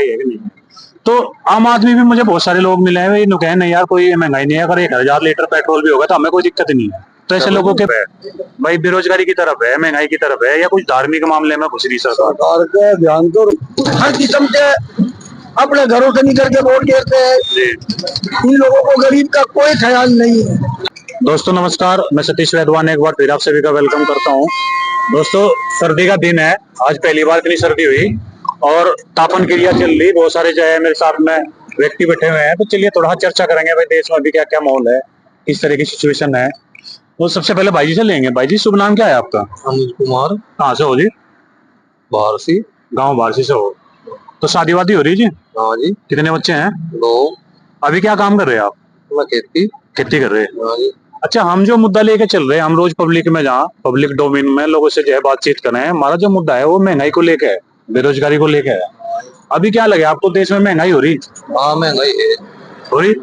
है कि नहीं। तो आम आदमी भी मुझे बहुत सारे लोग मिले हैं, ये कहे नहीं यार कोई महंगाई नहीं है, अगर 1000 लीटर पेट्रोल भी होगा तो हमें कोई दिक्कत नहीं है। तो ऐसे लोगों के भाई बेरोजगारी की तरफ है, महंगाई की तरफ है, या कुछ धार्मिक मामले में घुस रही सरकार का ध्यान तो हर किस्म के अपने घरों से निकल के वोट देते हैं। इन लोगों को गरीब का कोई ख्याल नहीं है। दोस्तों नमस्कार, मैं सतीश वैद्वान एक बार फिर आप सभी का वेलकम करता हूं। दोस्तों सर्दी का दिन है, आज पहली बार इतनी सर्दी हुई और तापन क्रिया चल रही, बहुत सारे जो है मेरे साथ में व्यक्ति बैठे हुए हैं। तो चलिए थोड़ा चर्चा करेंगे भाई देश में अभी क्या क्या माहौल है, किस तरह की सिचुएशन है। तो सबसे पहले भाई जी से लेंगे। भाई जी शुभ नाम क्या है आपका? अनुज कुमार। कहाँ से हो जी? बारसी। गाँव बारसी से हो। तो शादी वादी हो रही जी? हाँ जी। कितने बच्चे हैं? 2। अभी क्या काम कर रहे हैं आप? मैं खेती कर रहे हैं। हाँ जी। अच्छा, हम जो मुद्दा लेके चल रहे हैं, हम रोज पब्लिक में जहाँ पब्लिक डोमेन में लोगों से जो है बातचीत कर रहे हैं, हमारा जो मुद्दा है वो महंगाई को लेके है, बेरोजगारी को लेके है। अभी क्या लगे आपको, देश में महंगाई हो रही? हाँ महंगाई है। हो रही?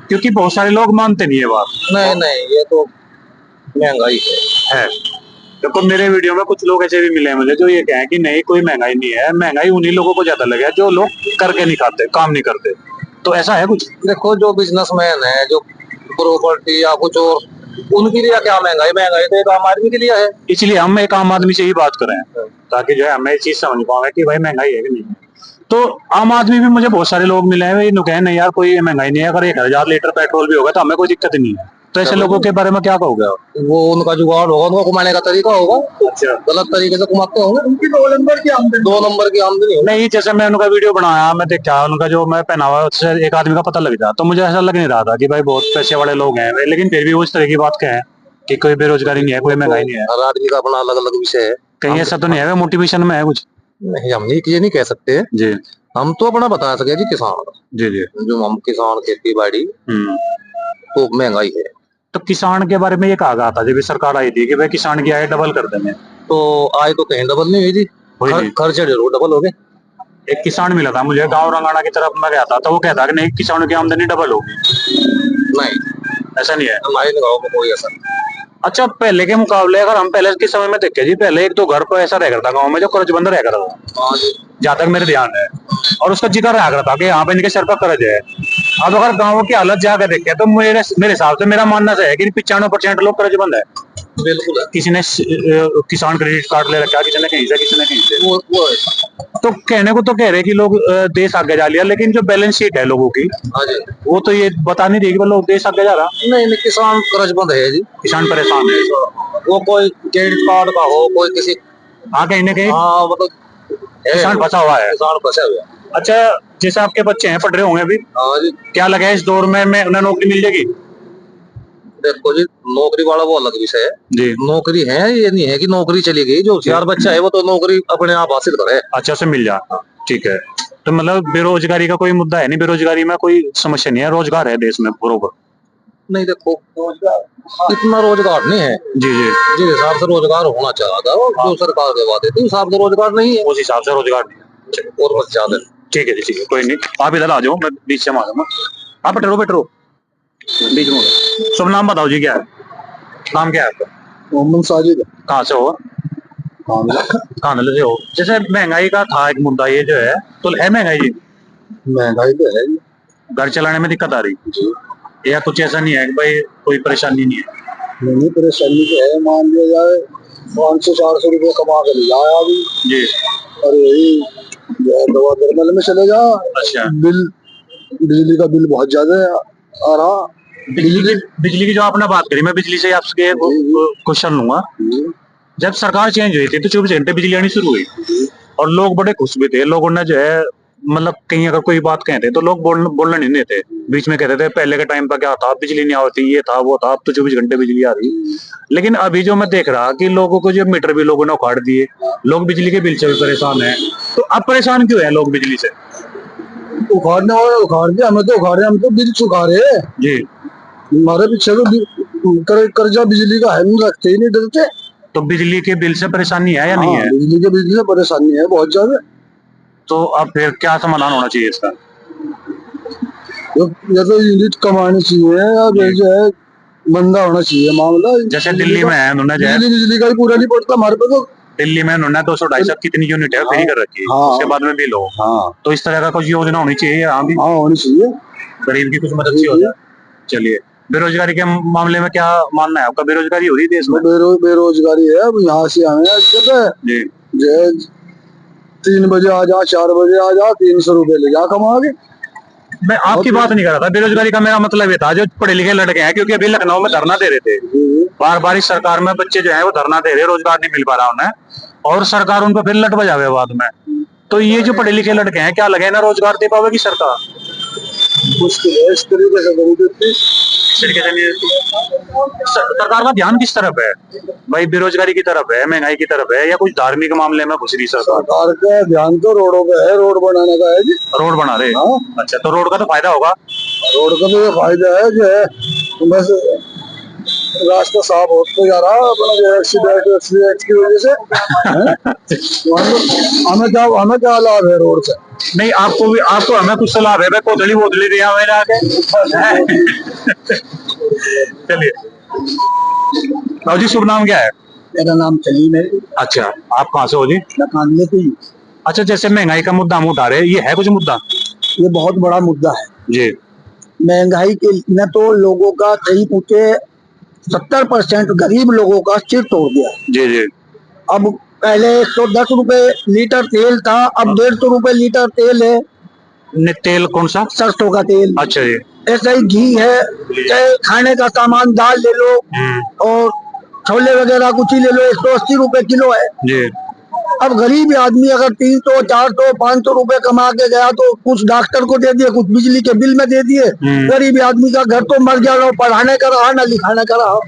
क्योंकि बहुत सारे लोग मानते नहीं है बात। नहीं नहीं, ये तो महंगाई है। देखो मेरे वीडियो में कुछ लोग ऐसे भी मिले हैं मुझे जो ये कहें कि नहीं कोई महंगाई नहीं है, महंगाई उन्हीं लोगों को ज्यादा लगे जो लोग करके नहीं खाते, काम नहीं करते। तो ऐसा है कुछ? देखो जो बिजनेसमैन है, जो प्रॉपर्टी या कुछ और, उनके लिए क्या महंगाई? महंगाई तो एक आम आदमी के लिए है। इसलिए हम एक आम आदमी से ही बात करें ताकि जो है हमें ये चीज समझ पाए कि भाई महंगाई है कि नहीं। तो आम आदमी भी मुझे बहुत सारे लोग मिले हैं, ये कहे नहीं यार कोई महंगाई नहीं है, अगर 1000 लीटर पेट्रोल भी होगा तो हमें कोई दिक्कत नहीं है। तो ऐसे लोगों के बारे में क्या कहोगे आप? वो उनका जुगाड़ होगा, उनका कमाने का तरीका होगा। अच्छा, गलत तरीके से कमाते होंगे। उनकी 2 नंबर की आमदनी होगी। नहीं जैसे मैं उनका वीडियो बनाया, मैं देखा उनका जो मैं पहनावा उससे एक आदमी का पता लग जाता, तो मुझे ऐसा लग नहीं रहा था कि भाई बहुत पैसे वाले लोग हैं, लेकिन फिर भी वो इस तरह की बात कहें कि कोई बेरोजगारी नहीं है, कोई महंगाई नहीं है। हर आदमी का अपना अलग अलग विषय है। कहीं ऐसा तो नहीं है मोटिवेशन में है कुछ? नहीं, हम नहीं, ये नहीं कह सकते जी हम तो अपना बता सके जी। किसान का जी जी। जो हम किसान, खेती बाड़ी, तो महंगाई है। तो किसान के बारे में ये कहा गया था जब सरकार आई थी कि भाई किसान की आय डबल कर देंगे, तो आय तो कहीं डबल नहीं हुई जी। खर्चे जरूर डबल हो गए। एक किसान मिला था मुझे गांव रंगाना की तरफ मैं गया था, तो वो कहता कि नहीं किसानों की आमदनी डबल होगी। नहीं, ऐसा नहीं है हमारे गाँव में कोई ऐसा नहीं। अच्छा, पहले के मुकाबले अगर हम पहले के समय में देखें जी, पहले एक दो घर पर ऐसा रह करता गाँव में जो कर्जबंद रह करता था, जहाँ तक मेरे ध्यान है, और उसका जिक्र रहा करता कि यहाँ पे इनके सर पर कर्ज है। अब अगर गाँव की हालत जाकर देखें तो मेरे हिसाब से मेरा मानना है कि 95% लोग कर्जबंद है। बिल्कुल है। किसी ने किसान क्रेडिट कार्ड ले रखा, किसी ने कहीं से, किसी ने कहीं से। वो है। तो कहने को तो कह रहे कि लोग देश आगे जा लिया, लेकिन जो बैलेंस शीट है लोगों की हाँ जी, वो तो ये बता नहीं रही कि लोग देश आगे जा रहा। नहीं नहीं, किसान कर्जबंद है जी। किसान परेशान है। वो कोई क्रेडिट कार्ड का हो, कोई किसी, हाँ कहीं ना कहीं हाँ मतलब किसान फंसा हुआ है। किसान फंसा हुआ है। अच्छा, जैसे आपके बच्चे हैं पढ़ रहे होंगे अभी, हाँ जी। क्या लगा है इस दौर में उन्हें नौकरी मिल जाएगी? देखो जी, नौकरी वाला वो अलग विषय है जी। नौकरी है, ये नहीं है कि नौकरी चली गई। जो होशियार बच्चा है वो तो नौकरी अपने आप हासिल करे। अच्छा से मिल जा, ठीक है। तो मतलब बेरोजगारी का कोई मुद्दा है नहीं, बेरोजगारी में कोई समस्या नहीं है, रोजगार है देश में बरोबर। नहीं देखो, इतना रोजगार नहीं है जी जी। जिस हिसाब से रोजगार होना चाहा था, जो सरकार के वादे थे उस हिसाब से रोजगार नहीं है। उस हिसाब से रोजगार नहीं है, और बस ज्यादा। ठीक है जी, ठीक है, कोई नहीं। आप इधर आ जाओ, मैं बीच से मारूंगा। आप बैठो बैठो बीच में। शुभ नाम बताओ जी, क्या है नाम, क्या है आपका? मोहम्मद साजिद। कहाँ से हो? कानले से हो। जैसे महंगाई का था एक मुद्दा, ये जो है तो है महंगाई जी? महंगाई तो है। घर चलाने में दिक्कत आ रही जी, या कुछ ऐसा नहीं है कि भाई कोई परेशानी नहीं है? नहीं, परेशानी तो है। मान लिया जाए 500-400 रुपये कमा कर ले आया अभी जी, और यही दवा दरमल में चले जा। अच्छा, बिजली का बिल बहुत ज्यादा आ रहा। बिजली की जो आपने बात करी, मैं बिजली से आपसे क्वेश्चन लूंगा। जब सरकार चेंज हुई थी तो 24 घंटे बिजली आनी शुरू हुई और लोग बड़े खुश भी थे। लोगों ने जो है मतलब कहीं अगर कोई बात कहते तो लोग बोलना नहीं देते, बीच में कहते थे पहले के टाइम पर क्या था, बिजली नहीं आती, ये था वो था, अब तो 24 घंटे बिजली आ रही। लेकिन अभी जो मैं देख रहा कि लोगों को जो मीटर भी लोगों ने उखाड़ दिए, लोग बिजली के बिल से भी परेशान है। तो अब परेशान क्यों है लोग बिजली से? उखाड़ने वाले उखाड़ दिया, हमें तो उखाड़े, हम तो बिल चुका रहे जी। हमारे पीछे तो कर्जा बिजली का है, नहीं रखते ही नहीं, डरते। तो बिजली के बिल से परेशानी है या नहीं है? बिजली के बिल से परेशानी है बहुत ज्यादा। तो अब फिर क्या समाधान होना चाहिए इसका? या तो यूनिट कमानी चाहिए या जो है मंदा होना चाहिए मामला। जैसे दिल्ली में है, उन्होंने बिजली का ही पूरा नहीं पड़ता हमारे पे तो। दिल्ली में उन्होंने 200-250 कितनी यूनिट है फ्री कर रखी है, हाँ। उसके बाद में भी लो। हाँ तो इस तरह का कुछ योजना होनी चाहिए यहाँ भी, हाँ होनी चाहिए। गरीब की कुछ मदद सी हो जाए। चलिए, बेरोजगारी के मामले में क्या मानना है आपका? बेरोजगारी हो रही है देश में? बेरोजगारी है। अब यहाँ से आए जब जी 3 बजे आ जा, 4 बजे आ जा, 300 रुपए ले जा कमा के। मैं आपकी बात नहीं कर रहा था, बेरोजगारी का मेरा मतलब ये था जो पढ़े लिखे लड़के हैं, क्योंकि अभी लखनऊ में धरना दे रहे थे, बार बार इस सरकार में बच्चे जो है वो धरना दे रहे, रोजगार नहीं मिल पा रहा उन्हें, और सरकार उनको फिर लट बजावे बाद में। तो ये जो पढ़े लिखे लड़के हैं, क्या लगे ना रोजगार दे पावेगी सरकार? मुश्किल है इस तरीके से नहीं देती। सरकार का ध्यान किस तरफ है भाई? बेरोजगारी की तरफ है, महंगाई की तरफ है, या कुछ धार्मिक मामले में घुस रही सरकार? सरकार का ध्यान तो रोडों पे है, रोड बनाने का है जी। रोड बना रहे? हाँ। अच्छा, तो रोड का तो फायदा होगा। रोड का तो ये फायदा है जो है बस रास्ता साफ होता जा रहा है अपना, जो एक्सीडेंट की वजह से हमें क्या लाभ है रोड से? नहीं, आपको भी, आपको हमें कुछ सलाह है भाई, कोदली वोदली दिया मैंने आके। चलिए, जी शुभ नाम क्या है? मेरा नाम सलीम है। अच्छा, आप कहाँ से हो जी? मैं से ही। अच्छा, जैसे महंगाई का मुद्दा हम उठा रहे हैं, ये है कुछ मुद्दा? ये बहुत बड़ा मुद्दा है जी। महंगाई के ने तो लोगों का सही पूछे 70% गरीब लोगों का सिर तोड़ दिया। जी जी। अब पहले 110 रुपए लीटर तेल था, अब 150 रुपए लीटर तेल है। तेल कौन सा? सरसों का तेल। अच्छा जी। ऐसा ही घी है, चाहे खाने का सामान दाल ले लो और छोले वगैरह कुछ ही ले लो, 180 रुपए किलो है जी। अब गरीब आदमी अगर 300, 400, 500 रुपए कमा के गया तो कुछ डॉक्टर को दे दिए, कुछ बिजली के बिल में दे दिए। गरीब आदमी का घर तो मर गया, ना पढ़ाने का रहा ना लिखाने का रहा।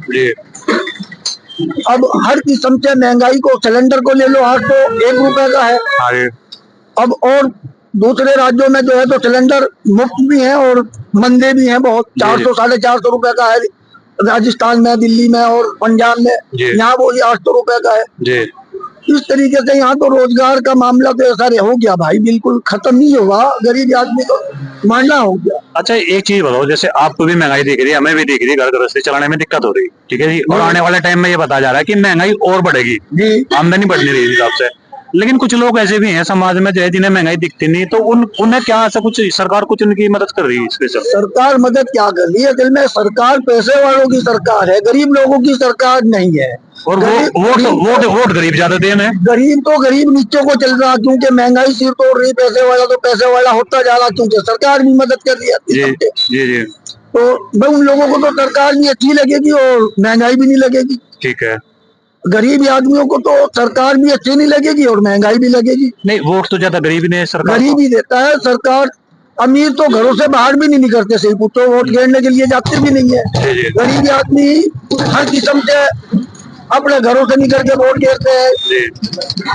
अब हर किस्म से महंगाई को, सिलेंडर को ले लो, आज तो 1 रुपए का है। अब और दूसरे राज्यों में जो है तो सिलेंडर मुफ्त भी है और मंदे भी हैं बहुत, 400, 450 रुपए का है राजस्थान में, दिल्ली में और पंजाब में। यहाँ वो 800 रुपए का है। इस तरीके से यहाँ तो रोजगार का मामला तो ऐसा हो गया भाई, बिल्कुल खत्म नहीं हुआ, गरीब आदमी को मारना हो गया। अच्छा, एक चीज बताओ, जैसे आपको भी महंगाई दिख रही है, हमें भी दिख रही है, घर गृहस्थी चलाने में दिक्कत हो रही है, ठीक है जी, और आने वाले टाइम में ये बताया जा रहा है कि महंगाई और बढ़ेगी, आमदनी बढ़ नहीं रही इस हिसाब से। लेकिन कुछ लोग ऐसे भी हैं समाज में जो है जिन्हें महंगाई दिखती नहीं, तो उन्हें क्या ऐसा कुछ सरकार कुछ उनकी मदद कर रही है इसके? सरकार मदद क्या कर रही है? दिल में सरकार पैसे वालों की सरकार है, गरीब लोगों की सरकार नहीं है। और वोट गरीब ज्यादा दे में, गरीब तो गरीब नीचे को चल रहा, क्योंकि महंगाई सिर तोड़ रही, पैसे वाला तो पैसे वाला होता जा रहा, क्योंकि सरकार भी मदद कर रही है। जी। तो भाई उन लोगों को तो सरकार भी अच्छी लगेगी और महंगाई भी नहीं लगेगी। ठीक है। गरीब आदमियों को तो सरकार भी अच्छी नहीं लगेगी और महंगाई भी लगेगी। नहीं, वोट तो ज्यादा गरीब ने सरकार, गरीब ही देता है सरकार। अमीर तो घरों से बाहर भी नहीं निकलते, सही पूछो, वोट गिरने के लिए जाते भी नहीं है। गरीब आदमी हर किस्म से अपने घरों से निकल के वोट गिरते हैं।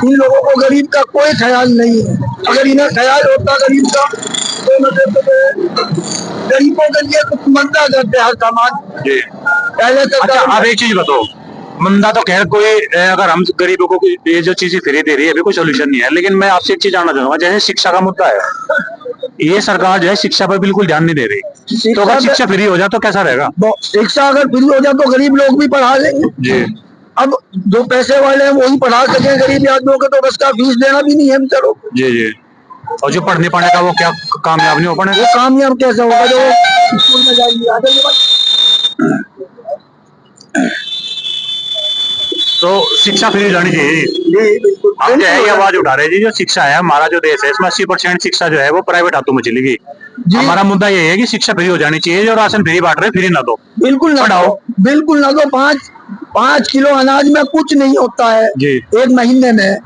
इन लोगों को गरीब का कोई ख्याल नहीं है। अगर इन्हें ख्याल होता गरीब का तो मतलब गरीबों के लिए कुछ मंदा करते हर सामान पहले से। अच्छा, आप एक चीज बताओ, मंदा तो खैर कोई, अगर हम गरीबों को ये जो चीजें फ्री दे रही है अभी कोई सोल्यूशन नहीं है, लेकिन मैं आपसे एक चीज जानना चाहूंगा, जैसे शिक्षा का मुद्दा है, ये सरकार जो है शिक्षा पर बिल्कुल ध्यान नहीं दे रही, तो अगर शिक्षा फ्री हो जाए तो कैसा रहेगा? शिक्षा अगर फ्री हो जाए तो गरीब लोग भी पढ़ा लेंगे जी। अब जो पैसे वाले हैं वही पढ़ा सके, गरीब आदमियों को तो बस का फीस देना भी नहीं है बेचारों को। जी। और जो पढ़ नहीं पाएगा वो क्या कामयाब नहीं हो पाएगा? वो कामयाब कैसे होगा जो स्कूल में जाएंगे? तो शिक्षा फ्री जानी चाहिए। हम जो है ये आवाज उठा रहे हैं जी, जो शिक्षा है हमारा जो देश है इसमें 80% शिक्षा जो है वो प्राइवेट हाथों में चलेगी। हमारा मुद्दा ये है कि शिक्षा फ्री हो जानी चाहिए, जो राशन फ्री बांट रहे फ्री ना दो, बिल्कुल ना दो, बिल्कुल ना दो। 5 किलो अनाज में कुछ नहीं होता है जी। एक महीने में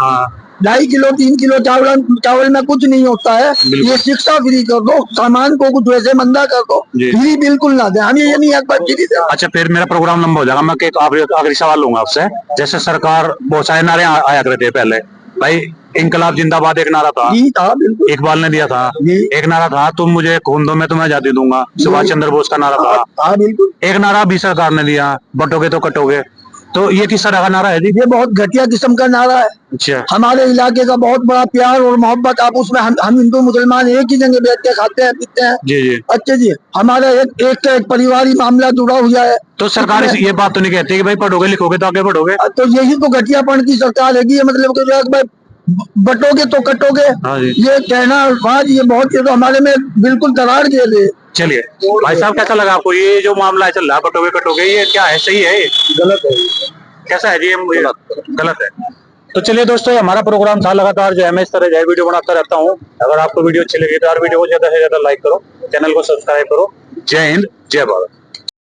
2.5 किलो 3 किलो चावल में कुछ नहीं होता है। ये शिक्षा फ्री कर दो, सामान को कुछ वैसे मंदा कर दो, फ्री बिल्कुल ना दे। हमें ये नहीं एक बार फ्री दे। अच्छा, फिर मेरा प्रोग्राम लंबा हो जाएगा, मैं एक आखिरी सवाल लूंगा आपसे। जैसे सरकार बहुत सारे नारे आया करते थे पहले, भाई इनकलाब जिंदाबाद एक नारा था, बिल्कुल इकबाल ने दिया था। एक नारा था, तुम मुझे खून दो मैं तुम्हें आजादी दूंगा, सुभाष चंद्र बोस का नारा था। बिल्कुल। एक नारा भी सरकार ने दिया, बटोगे तो कटोगे। तो ये किस तरह का नारा है जी? ये बहुत घटिया किस्म का नारा है। अच्छा। हमारे इलाके का बहुत बड़ा प्यार और मोहब्बत आप उसमें हम हिंदू मुसलमान एक ही जगह बैठ के खाते हैं पीते हैं। जी जी। अच्छा जी, हमारा एक परिवारी मामला जुड़ा हुआ है। तो सरकार ये बात तो नहीं कहती कि भाई पढ़ोगे लिखोगे तो आगे बढ़ोगे? तो यही तो घटियापन की सरकार है कि मतलब कि जो है भाई बटोगे तो कटोगे। हाँ जी। ये कहना बात ये बहुत तो हमारे में बिल्कुल दरार दे दे। चलिए भाई साहब, कैसा लगा आपको ये जो मामला चल रहा है बटोगे कटोगे, ये क्या है, सही है? गलत है। कैसा है जी? गलत है। तो चलिए दोस्तों, हमारा प्रोग्राम था लगातार जो है मैं इस तरह जो वीडियो बनाता रहता हूँ। अगर आपको वीडियो अच्छी लगी तो यार वीडियो को ज्यादा से ज्यादा लाइक करो, चैनल को सब्सक्राइब करो। जय हिंद, जय भारत।